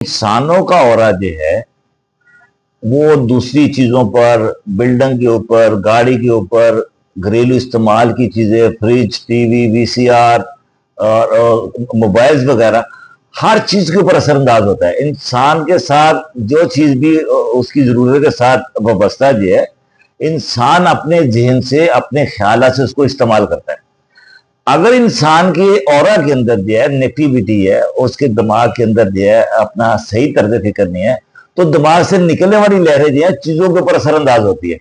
इंसानों का ऑरा जो है वो दूसरी चीजों पर, बिल्डिंग के ऊपर, गाड़ी के ऊपर, घरेलू इस्तेमाल की चीजें, फ्रिज, टीवी, वीसीआर और मोबाइल्स वगैरह, हर चीज के ऊपर असरअंदाज होता है। इंसान के साथ जो चीज भी उसकी जरूरत के साथ वाबस्ता जो है, इंसान अपने जहन से, अपने ख्याल से उसको इस्तेमाल करता है। अगर इंसान के ऑरा के अंदर जो है नेगेटिविटी है, उसके दिमाग के अंदर जो है अपना सही तर्ज फिक्र नहीं है, तो दिमाग से निकलने वाली लहरें जो है चीजों के ऊपर असरअंदाज होती है।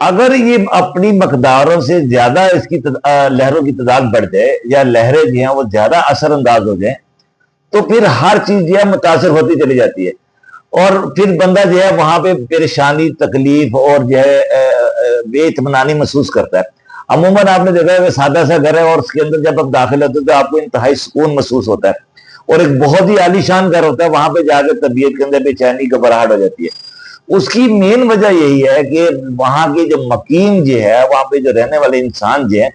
अगर ये अपनी मकदारों से ज्यादा इसकी लहरों की तादाद बढ़ जाए, या लहरें जो हैं वो ज्यादा असरअंदाज हो जाए, तो फिर हर चीज जो है मुतासर होती चली जाती है। और फिर बंदा जो है वहां पे परेशानी, तकलीफ और जो है बेइत्मीनानी महसूस करता है। अमूमन आपने देखा है कि सादा सा घर है और उसके अंदर जब आप दाखिल होते हो तो आपको इंतहाई सुकून महसूस होता है, और एक बहुत ही आलीशान घर होता है, वहां पे जाकर तबीयत के अंदर बेचैनी, घबराहट हो जाती है। उसकी मेन वजह यही है कि वहां के जो मकीन जो है, वहां पे जो रहने वाले इंसान जो है,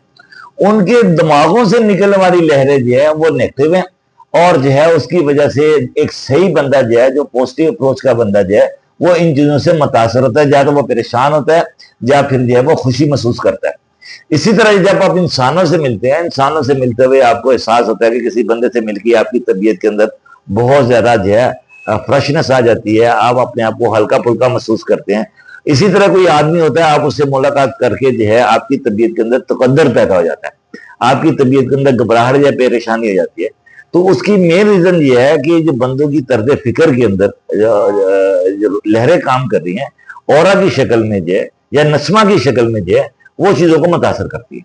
उनके दिमागों से निकलने वाली लहरें जो है वो नेगेटिव है, और जो है उसकी वजह से एक सही बंदा जो है, जो पॉजिटिव अप्रोच का बंदा जो है, वो इन चीजों से मुतासर होता है। या तो वो परेशान होता है, या फिर जो है वो खुशी महसूस करता है। इसी तरह जब आप इंसानों से मिलते हैं, इंसानों से मिलते हुए आपको एहसास होता है कि किसी बंदे से मिलकर आपकी तबीयत के अंदर बहुत ज्यादा जो है फ्रेशनेस आ जाती है, आप अपने आप को हल्का फुल्का महसूस करते हैं। इसी तरह कोई आदमी होता है, आप उससे मुलाकात करके जो है आपकी तबीयत के अंदर तकद्दर पैदा हो जाता है, आपकी तबीयत के अंदर घबराहट या परेशानी हो जाती है। तो उसकी मेन रीजन ये है कि जो बंदों की तर्ज फिक्र के अंदर जो लहरें काम कर रही हैं, औरा की शक्ल में जो है या नस्मा की शक्ल में जो है, वो चीजों को मुतासर करती है।